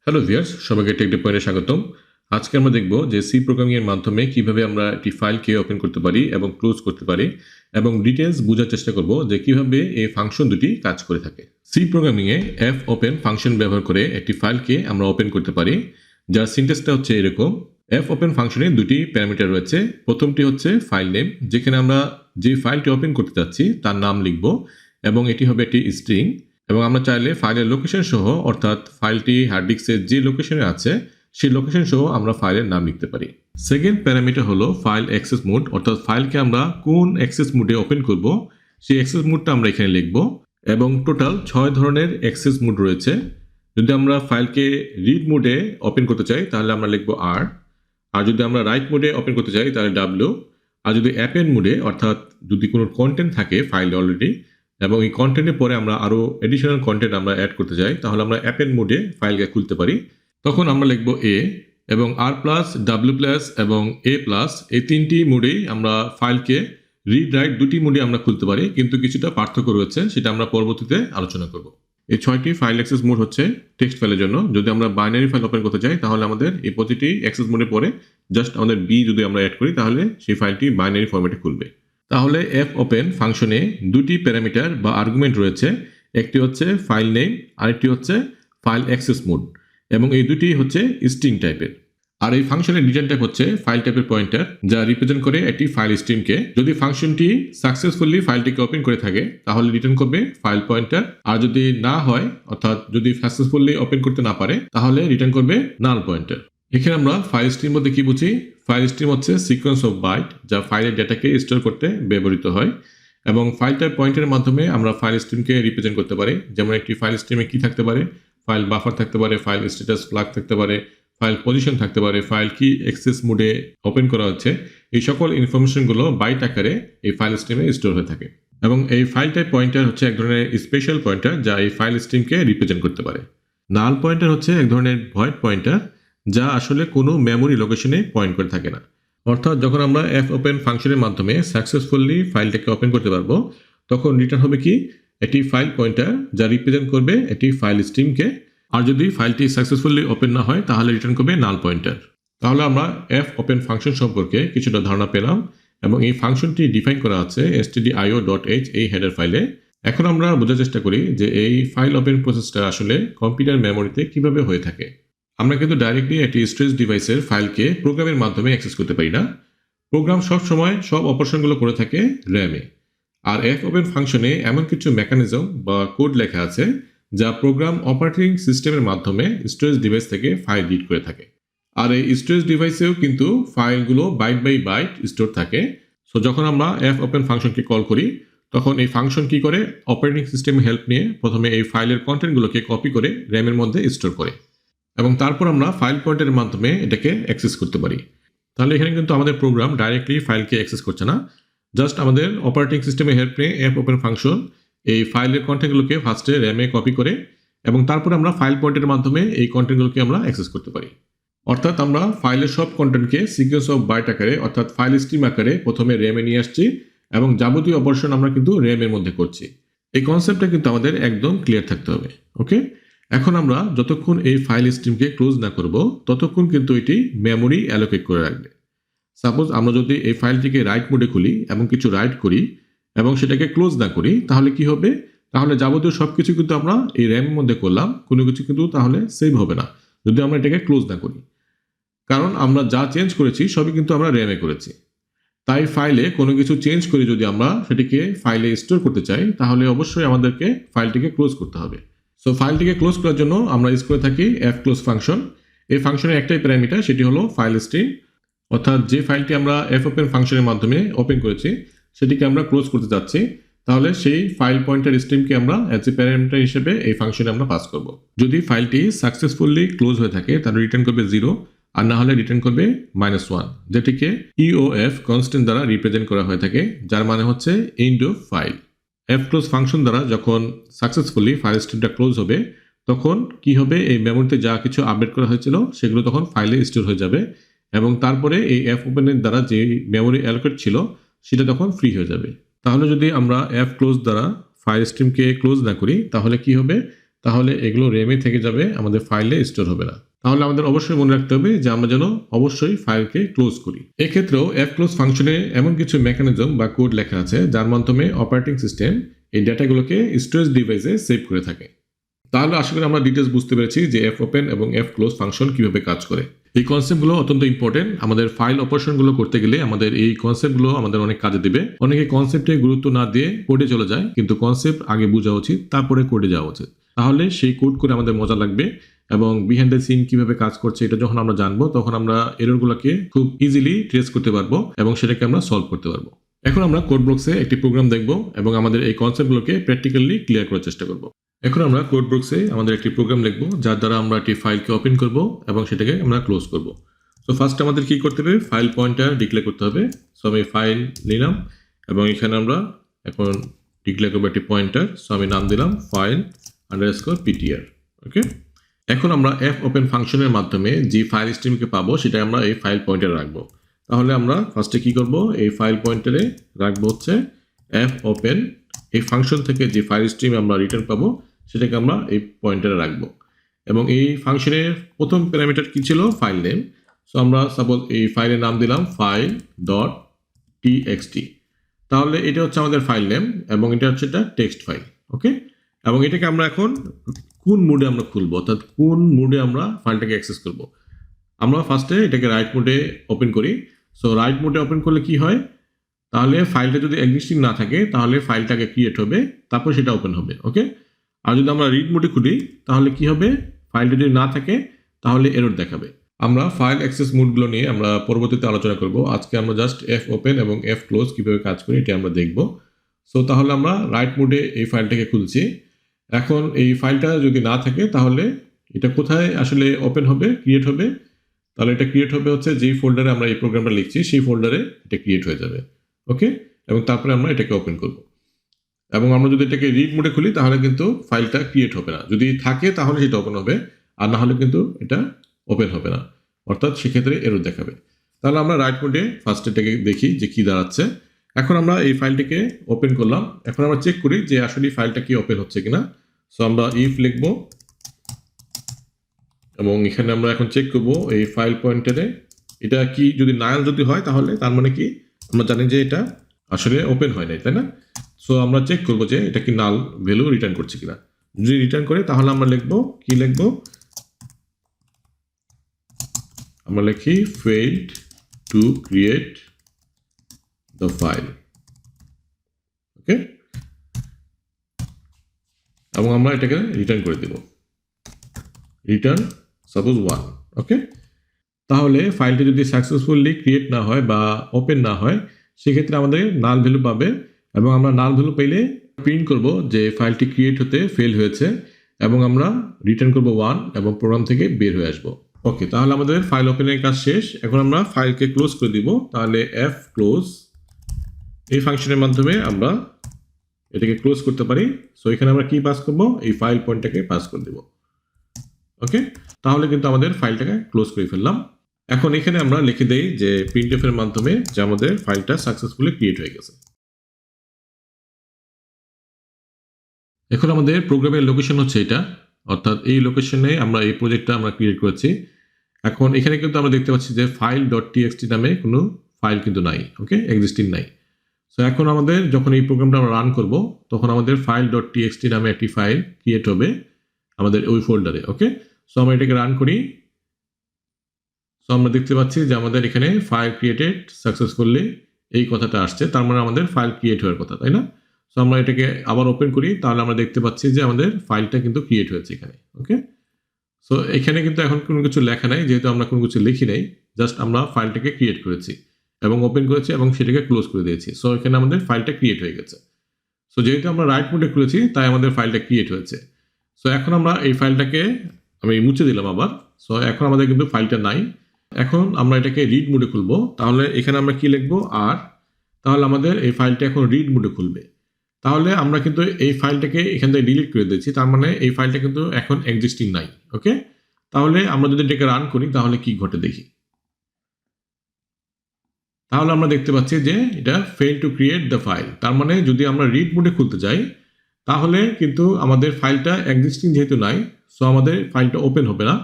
Hello viewers, সবাইকে take day পয়েন্টে স্বাগতম। আজকে আমরা দেখব যে সি প্রোগ্রামিং এর মাধ্যমে কিভাবে আমরা একটি ফাইলকে ওপেন করতে পারি এবং ক্লোজ করতে পারি এবং ডিটেইলস বোঝার চেষ্টা করব যে কিভাবে এই ফাংশন দুটি কাজ করে থাকে। সি প্রোগ্রামিং এ এফ ওপেন ফাংশন ব্যবহার করে একটি ফাইলকে আমরা ওপেন করতে পারি, যার সিনট্যাক্সটা হচ্ছে এরকম। এফ ওপেন ফাংশনে দুটি প্যারামিটার রয়েছে। প্রথমটি হচ্ছে ফাইল নেম, যেখানে আমরা যে ফাইলটি ওপেন করতে যাচ্ছি তার নাম লিখব এবং এটি হবে একটি স্ট্রিং। এবং আমরা চাইলে ফাইলের লোকেশন সহ, অর্থাৎ ফাইলটি হার্ড ডিস্কের যে লোকেশনে আছে সেই লোকেশন সহ আমরা ফাইলের নাম লিখতে পারি। সেকেন্ড প্যারামিটার হলো ফাইল অ্যাক্সেস মোড, অর্থাৎ ফাইলকে আমরা কোন অ্যাক্সেস মোডে ওপেন করব সেই অ্যাক্সেস মোডটা আমরা এখানে লিখব। এবং টোটাল 6 ধরনের অ্যাক্সেস মোড রয়েছে। যদি আমরা ফাইলকে রিড মোডে ওপেন করতে চাই তাহলে আমরা লিখব আর, আর যদি আমরা রাইট মোডে ওপেন করতে চাই তাহলে ডাব্লিউ, আর যদি অ্যাপেন্ড মোডে, অর্থাৎ যদি কোনো কন্টেন্ট থাকে ফাইলে অলরেডি এবং এই কন্টেন্টের পরে আমরা আরও এডিশনাল কন্টেন্ট আমরা অ্যাড করতে চাই তাহলে আমরা অ্যাপেন্ড মোডে ফাইলকে খুলতে পারি। তখন আমরা লিখব এ, এবং আর প্লাস, ডাব্লিউ প্লাস এবং এ প্লাস, এই তিনটি মোডেই আমরা ফাইলকে রিড রাইট দুটি মোডে আমরা খুলতে পারি, কিন্তু কিছুটা পার্থক্য রয়েছে, সেটা আমরা পরবর্তীতে আলোচনা করব। এই 6টি ফাইল অ্যাক্সেস মোড হচ্ছে টেক্সট ফাইলের জন্য। যদি আমরা বাইনারি ফাইল ওপেন করতে চাই তাহলে আমাদের এই প্রতিটি অ্যাক্সেস মোডে পরে জাস্ট আমাদের বি যদি আমরা অ্যাড করি তাহলে সেই ফাইলটি বাইনারি ফরম্যাটে খুলবে। তাহলে এফ ওপেন ফাংশনে দুটি প্যারামিটার বা আর্গুমেন্ট রয়েছে, একটি হচ্ছে ফাইল নেম, আরেকটি হচ্ছে ফাইল অ্যাক্সেস মোড, এবং এই দুটি হচ্ছে স্ট্রিং টাইপের। আর এই ফাংশনের রিটার্ন টাইপ হচ্ছে ফাইল টাইপের পয়েন্টার, যা রিপ্রেজেন্ট করে একটি ফাইল স্ট্রিমকে। যদি ফাংশনটি সাকসেসফুলি ফাইলটিকে ওপেন করে থাকে তাহলে রিটার্ন করবে ফাইল পয়েন্টার, আর যদি না হয়, অর্থাৎ যদি সাকসেসফুলি ওপেন করতে না পারে তাহলে রিটার্ন করবে নাল পয়েন্টার। এখানে আমরা ফাইল স্ট্রিম বলতে কি বুঝি? ফাইল স্ট্রিম হচ্ছে সিকোয়েন্স অফ বাইট, যা ফাইলের ডেটাকে স্টোর করতে ব্যবহৃত হয়, এবং ফাইল টাইপ পয়েন্টের মাধ্যমে আমরা ফাইল স্ট্রিমকে রিপ্রেজেন্ট করতে পারি। যেমন একটি ফাইল স্ট্রিমে কি থাকতে পারে? ফাইল বাফার থাকতে পারে, ফাইল স্ট্যাটাস ফ্ল্যাগ থাকতে পারে, ফাইল পজিশন থাকতে পারে, ফাইল কি অ্যাক্সেস মোডে ওপেন করা হচ্ছে, এই সকল ইনফরমেশনগুলো বাইট আকারে এই ফাইল স্ট্রিমে স্টোর হয়ে থাকে। এবং এই ফাইল টাইপ পয়েন্টার হচ্ছে এক ধরনের স্পেশাল পয়েন্টার যা এই ফাইল স্ট্রিমকে রিপ্রেজেন্ট করতে পারে। নাল পয়েন্টার হচ্ছে এক ধরনের ভয়েড পয়েন্টার যা আসলে কোনো মেমোরি লোকেশনে পয়েন্ট করে থাকে না। অর্থাৎ যখন আমরা এফ ওপেন ফাংশনের মাধ্যমে সাকসেসফুলি ফাইলটাকে ওপেন করতে পারবো তখন রিটার্ন হবে কি? একটি ফাইল পয়েন্টার যা রিপ্রেজেন্ট করবে একটি ফাইল স্ট্রিমকে। আর যদি ফাইলটি সাকসেসফুলি ওপেন না হয় তাহলে রিটার্ন করবে নাল পয়েন্টার। তাহলে আমরা এফ ওপেন ফাংশন সম্পর্কে কিছুটা ধারণা পেলাম, এবং এই ফাংশনটি ডিফাইন করা আছে stdio.h এই হেডার ফাইলে। এখন আমরা বোঝার চেষ্টা করি যে এই ফাইল ওপেন প্রসেসটা আসলে কম্পিউটার মেমোরিতে কিভাবে হয়ে থাকে। আমরা কিন্তু ডাইরেক্টলি একটি স্টোরেজ ডিভাইসের ফাইলকে প্রোগ্রামের মাধ্যমে অ্যাক্সেস করতে পারি না। প্রোগ্রাম সবসময় সব অপারেশনগুলো করে থাকে র্যামে। আর এফ ওপেন ফাংশনে এমন কিছু মেকানিজম বা কোড লেখা আছে যা প্রোগ্রাম অপারেটিং সিস্টেমের মাধ্যমে স্টোরেজ ডিভাইস থেকে ফাইল রিড করে থাকে। আর এই স্টোরেজ ডিভাইসেও কিন্তু ফাইলগুলো বাইট বাই বাইট স্টোর থাকে। সো যখন আমরা এফ ওপেন ফাংশনকে কল করি তখন এই ফাংশন কি করে? অপারেটিং সিস্টেমের হেল্প নিয়ে প্রথমে এই ফাইলের কন্টেন্টগুলোকে কপি করে র্যামের মধ্যে স্টোর করে, এবং তারপর আমরা ফাইল পয়েন্টের মাধ্যমে এটাকে অ্যাক্সেস করতে পারি। তাহলে এখানে কিন্তু আমাদের প্রোগ্রাম ডাইরেক্টলি ফাইলকে অ্যাক্সেস করছে না, জাস্ট আমাদের অপারেটিং সিস্টেমের হেল্প নিয়ে এফ ওপেন ফাংশন এই ফাইলের কন্টেন্টগুলোকে ফার্স্টে র্যামে কপি করে এবং তারপরে আমরা ফাইল পয়েন্টের মাধ্যমে এই কন্টেন্টগুলোকে আমরা অ্যাক্সেস করতে পারি। অর্থাৎ আমরা ফাইলের সব কন্টেন্টকে সিকোয়েন্স অফ বাইট আকারে, অর্থাৎ ফাইল স্ট্রিম আকারে প্রথমে র্যামে নিয়ে আসছি, এবং যাবতীয় অপারেশন আমরা কিন্তু র্যামের মধ্যে করছি। এই কনসেপ্টটা কিন্তু আমাদের একদম ক্লিয়ার থাকতে হবে। ওকে, এখন আমরা যতক্ষণ এই ফাইল স্ট্রিমকে ক্লোজ না করব ততক্ষণ কিন্তু এটি মেমোরি অ্যালোকেট করে রাখবে। সাপোজ আমরা যদি এই ফাইলটিকে রাইট মোডে খুলি এবং কিছু রাইট করি এবং সেটাকে ক্লোজ না করি তাহলে কি হবে? তাহলে যাবতীয় সব কিছু কিন্তু আমরা এই র্যামের মধ্যে করলাম, কোনো কিছু কিন্তু তাহলে সেভ হবে না যদি আমরা এটাকে ক্লোজ না করি, কারণ আমরা যা চেঞ্জ করেছি সবই কিন্তু আমরা র্যামে করেছি। তাই ফাইলে কোনো কিছু চেঞ্জ করে যদি আমরা সেটিকে ফাইলে স্টোর করতে চাই তাহলে অবশ্যই আমাদেরকে ফাইলটিকে ক্লোজ করতে হবে। সো ফাইলটিকে ক্লোজ করার জন্য আমরা ইউজ করে থাকি এফ ক্লোজ ফাংশন। এই ফাংশনের একটাই প্যারামিটার, সেটি হলো ফাইল স্ট্রিম, অর্থাৎ যে ফাইলটি আমরা এফ ওপেন ফাংশনের মাধ্যমে ওপেন করেছি সেটিকে আমরা ক্লোজ করতে যাচ্ছি, তাহলে সেই ফাইল পয়েন্টার স্ট্রিমকে আমরা অ্যাজ এ প্যারামিটার হিসেবে এই ফাংশনে আমরা পাস করব। যদি ফাইলটি সাকসেসফুলি ক্লোজ হয়ে থাকে তাহলে রিটার্ন করবে 0, আর না হলে রিটার্ন করবে -1, যেটিকে ইওএফ কনস্ট্যান্ট দ্বারা রিপ্রেজেন্ট করা হয়ে থাকে, যার মানে হচ্ছে end of file. F close function দ্বারা যখন সাকসেসফুলি ফাইল স্ট্রিমটা ক্লোজ হবে তখন কি হবে? এই মেমোরিতে যা কিছু আপডেট করা হয়েছিল সেগুলো তখন ফাইলে স্টোর হয়ে যাবে, এবং তারপরে এই এফ ওপেনের দ্বারা যে মেমোরি অ্যালোকেট ছিল সেটা তখন ফ্রি হয়ে যাবে। তাহলে যদি আমরা এফ ক্লোজ দ্বারা ফাইল স্ট্রিমকে ক্লোজ না করি তাহলে কি হবে? তাহলে এগুলো র্যামে থেকে যাবে, আমাদের ফাইলে স্টোর হবে না। তাহলে আমাদের অবশ্যই মনে রাখতে হবে যে আমরা যেন অবশ্যই ফাইলকে ক্লোজ করি। এক্ষেত্রেও fclose ফাংশনে এমন কিছু মেকানিজম বা কোড লেখা আছে যার মাধ্যমে অপারেটিং সিস্টেম এই ডেটাগুলোকে স্টোরেজ ডিভাইসে সেভ করে থাকে। তাহলে আশা করি আমরা ডিটেলস বুঝতে পেরেছি যে fopen এবং fclose ফাংশন কিভাবে কাজ করে। এই কনসেপ্টগুলো অত্যন্ত ইম্পর্টেন্ট। আমাদের ফাইল অপারেশনগুলো করতে গেলে আমাদের এই কনসেপ্টগুলো আমাদের অনেক কাজে দিবে। অনেকে কনসেপ্টে গুরুত্ব না দিয়ে কোডে চলে যায়, কিন্তু কনসেপ্ট আগে বোঝা উচিত, তারপরে কোডে যাওয়া উচিত। তাহলে সেই কোড করে আমাদের মজা লাগবে এবং বিহাইন্ড দ্য সিন কিভাবে কাজ করছে এটা যখন আমরা জানবো তখন আমরা এররগুলোকে খুব ইজিলি ট্রেস করতে পারবো এবং সেটাকে আমরা সলভ করতে পারবো। এখন আমরা কোড বক্সে একটি প্রোগ্রাম দেখব এবং আমাদের এই কনসেপ্টগুলোকে প্র্যাকটিক্যালি ক্লিয়ার করার চেষ্টা করব। এখন আমরা কোড বক্সে আমাদের একটি প্রোগ্রাম লিখব যার দ্বারা আমরা একটি ফাইলকে ওপেন করব এবং সেটাকে আমরা ক্লোজ করব। সো ফার্স্ট আমাদের কি করতে হবে, ফাইল পয়েন্টার ডিক্লেয়ার করতে হবে। সো আমি ফাইল নিলাম এবং এখানে আমরা এখন ডিক্লেয়ার করবো একটি পয়েন্টার। সো আমি নাম দিলাম ফাইল _ptr। ওকে, এখন আমরা fopen ফাংশনের মাধ্যমে যে ফাইল স্ট্রিমকে পাবো সেটা আমরা এই ফাইল পয়েন্টারে রাখবো। তাহলে আমরা ফার্স্টে কি করব, এই ফাইল পয়েন্টারে রাখবো হচ্ছে fopen। এই ফাংশন থেকে যে ফাইল স্ট্রিম আমরা রিটার্ন পাবো সেটাকে আমরা এই পয়েন্টারে রাখবো এবং এই ফাংশনের প্রথম প্যারামিটার কি ছিল, ফাইল নেম। সো আমরা সাপোজ এই ফাইলের নাম দিলাম file.txt। তাহলে এটা হচ্ছে আমাদের ফাইল নেম এবং এটা হচ্ছে একটা টেক্সট ফাইল। ওকে, এবং এটাকে আমরা এখন কোন মোডে আমরা খুলবো, অর্থাৎ কোন মোডে আমরা ফাইলটাকে অ্যাক্সেস করব। আমরা ফার্স্টে এটাকে রাইট মোডে ওপেন করি। সো রাইট মোডে ওপেন করলে কি হয়, তাহলে ফাইলটা যদি এক্সিস্টিং না থাকে তাহলে ফাইলটাকে ক্রিয়েট হবে, তারপর সেটা ওপেন হবে। ওকে, আর যদি আমরা রিড মোডে খুলি তাহলে কি হবে, ফাইলটা যদি না থাকে তাহলে এরর দেখাবে। আমরা ফাইল অ্যাক্সেস মোডগুলো নিয়ে আমরা পরবর্তীতে আলোচনা করব। আজকে আমরা জাস্ট fopen এবং fclose কিভাবে কাজ করে এটা আমরা দেখব। সো তাহলে আমরা রাইট মোডে এই ফাইলটাকে খুলছি। এখন এই ফাইলটা যদি না থাকে তাহলে এটা কোথায় আসলে ওপেন হবে, ক্রিয়েট হবে। তাহলে এটা ক্রিয়েট হবে হচ্ছে যেই ফোল্ডারে আমরা এই প্রোগ্রামটা লিখছি সেই ফোল্ডারে এটা ক্রিয়েট হয়ে যাবে। ওকে, এবং তারপরে আমরা এটাকে ওপেন করব এবং আমরা যদি এটাকে রিড মোডে খুলি তাহলে কিন্তু ফাইলটা ক্রিয়েট হবে না। যদি থাকে তাহলে সেটা ওপেন হবে, আর না হলে কিন্তু এটা ওপেন হবে না, অর্থাৎ সেক্ষেত্রে এরর দেখাবে। তাহলে আমরা রাইট মোডে ফার্স্ট এটাকে দেখি যে কি দাঁড়াচ্ছে। এখন আমরা এই ফাইলটিকে ওপেন করলাম, এখন আমরা চেক করি যে আসলে ফাইলটা কি ওপেন হচ্ছে কিনা। সো আমরা ইফ লিখব এবং এখানে আমরা এখন চেক করব এই ফাইল পয়েন্টারে এটা কি, যদি নাল যদি হয় তাহলে তার মানে কি আমরা জানি যে এটা আসলে ওপেন হয় নাই, তাই না? সো আমরা চেক করব যে এটা কি নাল ভ্যালু রিটার্ন করছে কিনা। যদি রিটার্ন করে তাহলে আমরা লিখব কি, লিখব আমরা লিখি failed to create the file। ওকে, এবং আমরা এটাকে রিটার্ন করে দেব, রিটার্ন সাপোজ 1। ওকে, তাহলে ফাইলটি যদি সাকসেসফুলি ক্রিয়েট না হয় বা ওপেন না হয় সেক্ষেত্রে আমাদের নাল ভ্যালু পাবে এবং আমরা নাল ভ্যালু পেলে প্রিন্ট করব যে ফাইলটি ক্রিয়েট হতে ফেল হয়েছে এবং আমরা রিটার্ন করব 1 এবং প্রোগ্রাম থেকে বের হয়ে আসবো। ওকে, তাহলে আমাদের ফাইল ওপেনের কাজ শেষ। এখন আমরা ফাইলকে ক্লোজ করে দিব। তাহলে fclose এই ফাংশনের মাধ্যমে আমরা এটাকে ক্লোজ করতে পারি। সো এখানে আমরা কি পাস করব, এই ফাইল পয়েন্টটাকে পাস করে দেব। ওকে, তাহলে কিন্তু আমাদের ফাইলটাকে ক্লোজ করে ফেললাম। এখন এখানে আমরা লিখে দেই যে printf এর মাধ্যমে যে আমাদের ফাইলটা সাকসেসফুলি ক্রিয়েট হয়ে গেছে। এখন আমাদের প্রোগ্রামের লোকেশন হচ্ছে এটা, অর্থাৎ এই লোকেশনে আমরা এই প্রজেক্টটা আমরা ক্রিয়েট করেছি। এখন এখানে কিন্তু আমরা দেখতে পাচ্ছি যে file.txt নামে কোনো ফাইল কিন্তু নাই। ওকে, এক্সিস্টিং নাই। সো এখন আমাদের যখন এই প্রোগ্রামটা আমরা রান করব তখন আমাদের file.txt নামে একটি ফাইল ক্রিয়েট হবে আমাদের ওই ফোল্ডারে। ওকে, সো আমরা এটাকে রান করি। সো আমরা দেখতে পাচ্ছি যে আমাদের এখানে ফাইল ক্রিয়েটেড সাকসেসফুলি এই কথাটা আসছে, তার মানে আমাদের ফাইল ক্রিয়েট হওয়ার কথা, তাই না? সো আমরা এটাকে আবার ওপেন করি, তাহলে আমরা দেখতে পাচ্ছি যে আমাদের ফাইলটা কিন্তু ক্রিয়েট হয়েছে এখানে। ওকে, সো এখানে কিন্তু এখন কোনো কিছু লেখা নাই, যেহেতু আমরা কোনো কিছু লিখি নাই, জাস্ট আমরা ফাইলটাকে ক্রিয়েট করেছি এবং ওপেন করেছি এবং সেটাকে ক্লোজ করে দিয়েছি। সো এখানে আমাদের ফাইলটা ক্রিয়েট হয়ে গেছে। সো যেহেতু আমরা রাইট মোডে খুলেছি তাই আমাদের ফাইলটা ক্রিয়েট হয়েছে। সো এখন আমরা এই ফাইলটাকে আমি মুছে দিলাম আবার। সো এখন আমাদের কিন্তু ফাইলটা নাই। এখন আমরা এটাকে রিড মোডে খুলবো, তাহলে এখানে আমরা কি লিখবো, আর তাহলে আমাদের এই ফাইলটা এখন রিড মোডে খুলবে। তাহলে আমরা কিন্তু এই ফাইলটাকে এখান থেকে ডিলিট করে দিচ্ছি, তার মানে এই ফাইলটা কিন্তু এখন এক্সিস্টিং নাই। ওকে, তাহলে আমরা যদি এটাকে রান করি তাহলে কি ঘটে দেখি। তাহলে আমরা দেখতে পাচ্ছি যে এটা fail to create the file, তার মানে যদি আমরা রিড মোডে খুলতে যাই তাহলে কিন্তু আমাদের ফাইলটা এক্সিস্টিং যেহেতু নাই, সো আমাদের ফাইলটা ওপেন হবে না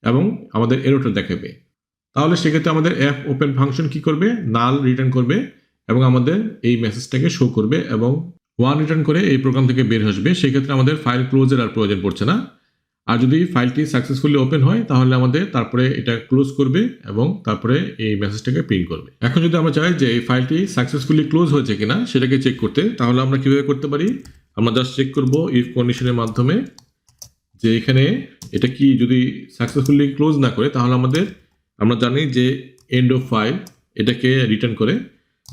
এবং আমাদের এররটা দেখাবে। তাহলে সেক্ষেত্রে আমাদের এফ ওপেন ফাংশন কি করবে, নাল রিটার্ন করবে এবং আমাদের এই মেসেজটাকে শো করবে এবং 1 রিটার্ন করে এই প্রোগ্রাম থেকে বের আসবে। সেক্ষেত্রে আমাদের ফাইল ক্লোজের আর প্রয়োজন পড়ছে না। আর যদি ফাইলটি সাকসেসফুলি ওপেন হয় তাহলে আমাদের তারপরে এটা ক্লোজ করবে এবং তারপরে এই মেসেজটাকে প্রিন্ট করবে। এখন যদি আমরা চাই যে এই ফাইলটি সাকসেসফুলি ক্লোজ হয়েছে কিনা সেটাকে চেক করতে, তাহলে আমরা কিভাবে করতে পারি, আমরা জাস্ট চেক করব ইফ কন্ডিশনের মাধ্যমে যে এখানে এটা কি যদি সাকসেসফুলি ক্লোজ না করে তাহলে আমরা জানি যে এন্ড অফ ফাইল এটাকে রিটার্ন করে।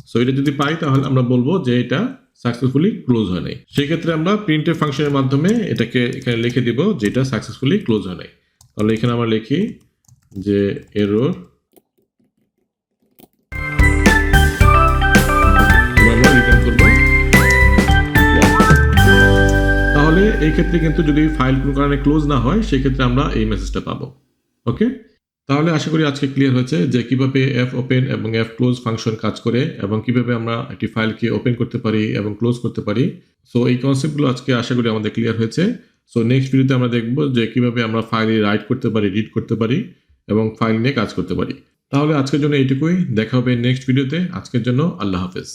সো এটা যদি পাই তাহলে আমরা বলবো যে এটা সাকসেসফুলি ক্লোজ হয় নাই। সেই ক্ষেত্রে আমরা প্রিন্টএফ ফাংশনের মাধ্যমে এটাকে এখানে লিখে দিব যে এটা সাকসেসফুলি ক্লোজ হয় নাই। তাহলে এখানে আমরা লিখি যে এরর, আমরা রিটার্ন করব। তাহলে এই ক্ষেত্রে কিন্তু যদি ফাইল কোনো কারণে ক্লোজ না হয় সেই ক্ষেত্রে আমরা এই মেসেজটা পাবো। ওকে, তাহলে আশা করি আজকে ক্লিয়ার হয়েছে যে কিভাবে এফ ওপেন এবং এফ ক্লোজ ফাংশন কাজ করে এবং কিভাবে আমরা একটি ফাইলকে ওপেন করতে পারি এবং ক্লোজ করতে পারি। সো এই কনসেপ্টগুলো আজকে আশা করি আমাদের ক্লিয়ার হয়েছে। সো নেক্সট ভিডিওতে আমরা দেখব যে কিভাবে আমরা ফাইলে রাইট করতে পারি, রিড করতে পারি এবং ফাইল নিয়ে কাজ করতে পারি। তাহলে আজকের জন্য এইটুকুই, দেখা হবে নেক্সট ভিডিওতে। আজকের জন্য আল্লাহ হাফেজ।